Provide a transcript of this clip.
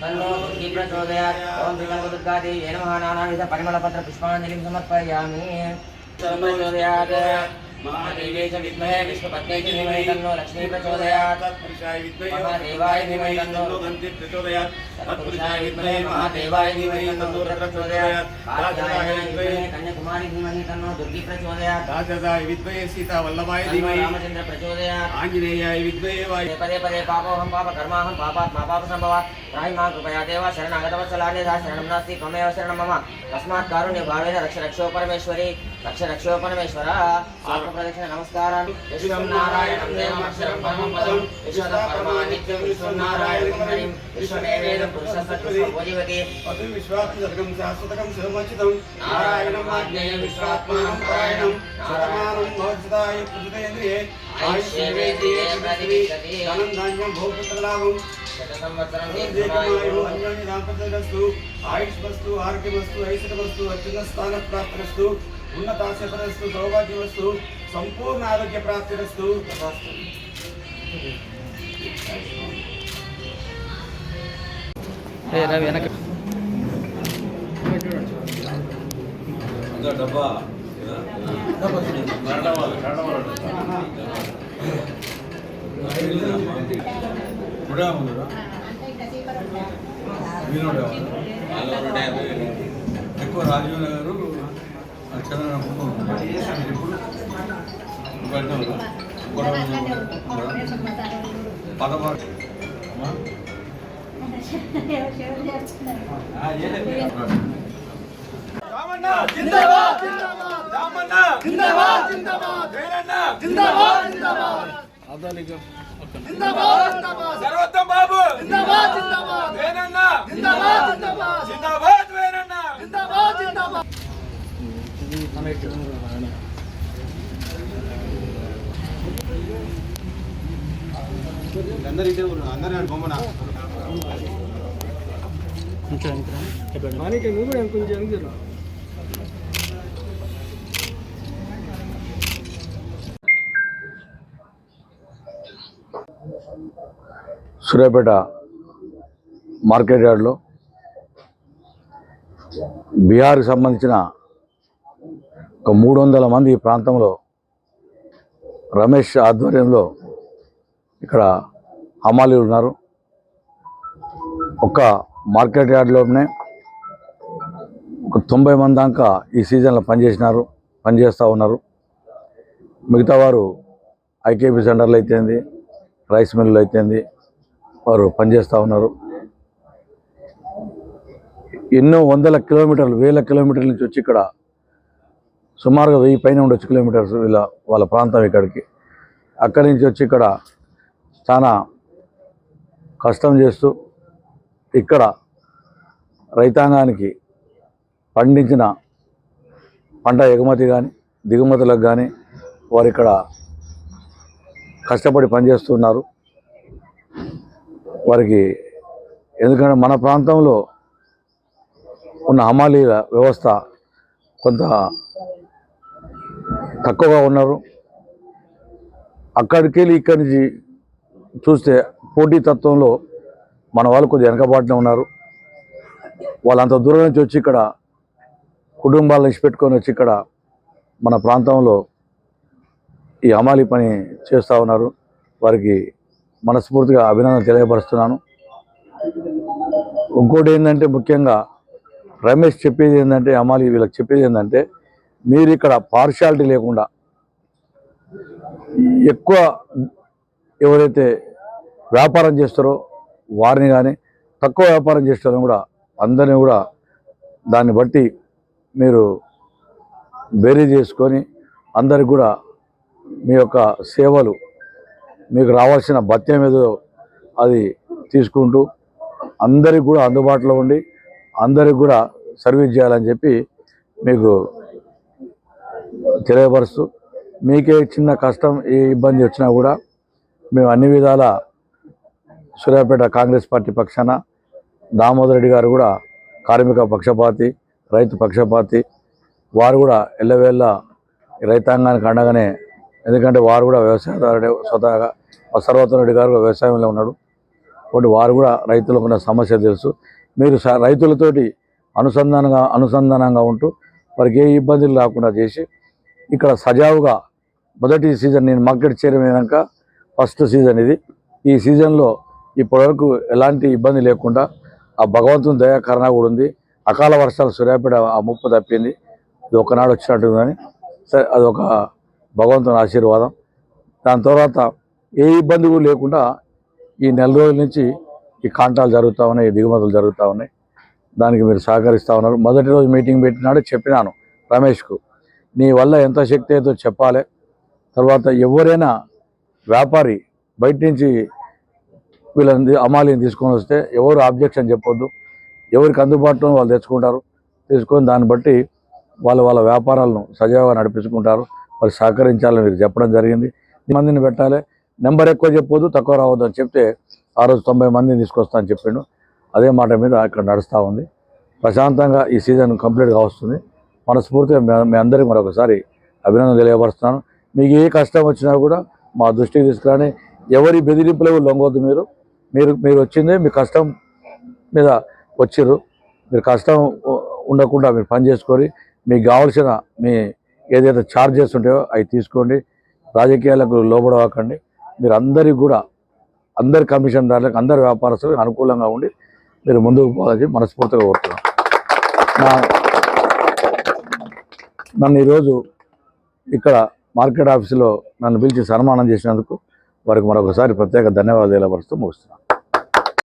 तन्नो दुर्गी प्रचोदयात्। ओम श्रीकनकदुर्गादेव्यै नमः। नानाविध परिमलपत्र पुष्पाञ्जलिं समर्पयामि। प्रचोदयात्। महादेवी च विद्महे विष्णुपत्न्यै च धीमहि तन्नो लक्ष्मी प्रचोदयात्। तत्पुरुषाय विद्महे महादेवाय धीमहि तन्नो गन्धि प्रचोदयात्। तत्पुरुषाय विद्महे महादेवाय धीमहि तन्नो रुद्र प्रचोदयात्। कात्यायनाय विद्महे कन्याकुमारी धीमहि तन्नो दुर्गी प्रचोदयात्। राजदाय विद्महे सीता वल्लभाय धीमहि रामचन्द्र प्रचोदयात्। आञ्जनेयाय विद्महे वाय पदे पदे पापोऽहं पापकर्माहं पापात्मा पापसम्भवात्। त्राहि मां कृपया देव शरणागतवत्सलान्यथा शरणं नास्ति त्वमेव शरणं मम। तस्मात् कारुण्यभावेन रक्ष रक्षो परमेश्वरी रक्ष रक्षो परमेश्वर। प्रदक्षिण नमस्कारान्। विश्वं नारायणं देवम् अक्षरं परमं पदं विश्वतः परमानित्यं विश्वं नारायणं हरिं विश्वमेवेदं पुरुषस्तत्त्वसम्भोजिवति विश्वात्मजगं शाश्वतं शिवमच्युतं नारायणम् आज्ञेयं विश्वात्मानं परायणं शतमानं भवत्सदाय प्रजुतेन्द्रिये आयुष्येवेन्द्रिये प्रतिष्ठति धनं धान्यं भोगपुत्रलाभं शतसंवत्सरं दीर्घमायुः अन्योन्य दाम्पत्यरस्तु आयुष्मस्तु आरोग्यमस्तु ऐश्वर्यमस्तु अत्युन्नतस्थानप्राप्तिरस्तु उन्नताशयपरस्तु सौभाग्यमस्तु संपूर्ण आरोग्य प्राप्तिरस्तु। डब्बा ఎక్కువ రాజీవ్ నగర్ सर्वोत्तम बाबू जिंदाबाद जिंदाबाद वेनन्ना जिंदाबाद जिंदाबाद जिंदाबाद वेनन्ना जिंदाबाद जिंदाबाद అందరూ ఇదే ఉన్నారు అందరూ బొమ్మన కొంచెం మనకి నువ్వు కూడా కొంచెం అనుకున్నా సూర్యాపేట మార్కెట్ యార్డ్లో బీహార్కి సంబంధించిన ఒక 300 మంది ఈ ప్రాంతంలో రమేష్ ఆధ్వర్యంలో ఇక్కడ హమాలీలు ఉన్నారు. ఒక మార్కెట్ యార్డ్లోనే ఒక 90 మంది దాకా ఈ సీజన్లో పనిచేస్తూ ఉన్నారు. మిగతా వారు ఐకేపీ సెంటర్లు అయితేంది రైస్ మిల్లు అయితేంది వారు పనిచేస్తూ ఉన్నారు. ఎన్నో వందల కిలోమీటర్లు వేల కిలోమీటర్ల నుంచి వచ్చి ఇక్కడ సుమారుగా 1000 పైన ఉండొచ్చు కిలోమీటర్స్ వాళ్ళ ప్రాంతం ఇక్కడికి. అక్కడి నుంచి వచ్చి ఇక్కడ చాలా కష్టం చేస్తూ ఇక్కడ రైతాంగానికి పండించిన పంట ఎగుమతి కానీ దిగుమతులకు కానీ వారు ఇక్కడ కష్టపడి పనిచేస్తున్నారు. వారికి ఎందుకంటే మన ప్రాంతంలో ఉన్న హమాలీల వ్యవస్థ కొంత తక్కువగా ఉన్నారు. అక్కడికి వెళ్ళి ఇక్కడి నుంచి చూస్తే పోటీతత్వంలో మన వాళ్ళు కొద్దిగా వెనకబాటునే ఉన్నారు. వాళ్ళంత దూరం నుంచి వచ్చి ఇక్కడ కుటుంబాలను ఇచ్చిపెట్టుకొని వచ్చి ఇక్కడ మన ప్రాంతంలో ఈ హమాలీ పని చేస్తూ ఉన్నారు. వారికి మనస్ఫూర్తిగా అభినందన తెలియపరుస్తున్నాను. ఇంకోటి ఏంటంటే ముఖ్యంగా రమేష్ చెప్పేది ఏంటంటే హమాలీ వీళ్ళకి చెప్పేది ఏంటంటే మీరు ఇక్కడ పార్షాలిటీ లేకుండా ఎక్కువ ఎవరైతే వ్యాపారం చేస్తారో వారిని కానీ తక్కువ వ్యాపారం చేస్తారో కూడా అందరినీ కూడా దాన్ని బట్టి మీరు బేరీ చేసుకొని అందరికి కూడా మీ యొక్క సేవలు మీకు రావాల్సిన భత్యం ఏదో అది తీసుకుంటూ అందరికి కూడా అందుబాటులో ఉండి అందరికి కూడా సర్వీస్ చేయాలని చెప్పి మీకు తెలియపరుస్తూ మీకే చిన్న కష్టం ఏ ఇబ్బంది వచ్చినా కూడా మేము అన్ని విధాల సూర్యాపేట కాంగ్రెస్ పార్టీ పక్షాన దామోదర్ రెడ్డి గారు కూడా కార్మిక పక్షపాతి రైతు పక్షపాతి వారు కూడా ఎల్లవేళ్ళ రైతాంగానికి అండగానే ఎందుకంటే వారు కూడా వ్యవసాయదారుడే స్వతహాగా సర్వోత్తమ రెడ్డి గారు వ్యవసాయంలో ఉన్నాడు కాబట్టి వారు కూడా రైతులకు ఉన్న సమస్య తెలుసు. మీరు రైతులతోటి అనుసంధానంగా ఉంటూ వారికి ఏ ఇబ్బందులు లేకుండా చేసి ఇక్కడ సజావుగా మొదటి సీజన్ నేను మార్కెట్ చేరినాక ఫస్ట్ సీజన్ ఇది. ఈ సీజన్లో ఇప్పటివరకు ఎలాంటి ఇబ్బంది లేకుండా ఆ భగవంతుని దయాకరణ కూడా ఉంది. అకాల వర్షాలు సూర్యాపేట ఆ ముప్పు తప్పింది. ఇది ఒకనాడు వచ్చినట్టు కానీ సరే అదొక భగవంతుని ఆశీర్వాదం. దాని తర్వాత ఏ ఇబ్బంది కూడా లేకుండా ఈ నెల రోజుల నుంచి ఈ కాంటాలు జరుగుతూ ఉన్నాయి, ఈ దిగుమతులు జరుగుతూ ఉన్నాయి. దానికి మీరు సహకరిస్తూ ఉన్నారు. మొదటి రోజు మీటింగ్ పెట్టినాడు చెప్పినాను రమేష్కు, నీ వల్ల ఎంత శక్తి అయితే చెప్పాలి. తర్వాత ఎవరైనా వ్యాపారి బయట నుంచి వీళ్ళని అమాలీని తీసుకొని వస్తే ఎవరు ఆబ్జెక్షన్ చెప్పొద్దు. ఎవరికి అందుబాటులో వాళ్ళు తెచ్చుకుంటారు. తీసుకొని దాన్ని బట్టి వాళ్ళ వ్యాపారాలను సజావుగా నడిపించుకుంటారు. వాళ్ళు సహకరించాలని మీరు చెప్పడం జరిగింది. మందిని పెట్టాలి, నెంబర్ ఎక్కువ చెప్పొద్దు, తక్కువ రావద్దు అని చెప్తే ఆ రోజు 90 మందిని తీసుకొస్తా అని చెప్పిండు. అదే మాట మీద ఇక్కడ నడుస్తూ ఉంది. ప్రశాంతంగా ఈ సీజన్ కంప్లీట్గా వస్తుంది. మనస్ఫూర్తిగా మీ అందరికీ మరొకసారి అభినందనలు తెలియపరుస్తున్నాను. మీకు ఏ కష్టం వచ్చినా కూడా మా దృష్టికి తీసుకురాని, ఎవరి బెదిరింపులకు లొంగొద్దు. మీరు వచ్చిందే మీ కష్టం మీద వచ్చిర్రు. మీరు కష్టం ఉండకుండా మీరు పని చేసుకొని మీకు కావాల్సిన మీ ఏదైతే ఛార్జెస్ ఉంటాయో అవి తీసుకోండి. రాజకీయాలకు లోబడవకండి. మీరు అందరికీ కూడా అందరి కమిషన్దారులకు అందరి వ్యాపారస్తులకు అనుకూలంగా ఉండి మీరు ముందుకు పోవాలని మనస్ఫూర్తిగా కోరుతున్నాను. నన్ను ఈరోజు ఇక్కడ మార్కెట్ ఆఫీసులో నన్ను పిలిచి సన్మానం చేసినందుకు వారికి మరొకసారి ప్రత్యేక ధన్యవాదాలు తెలియపరుస్తూ ముగిస్తున్నాను.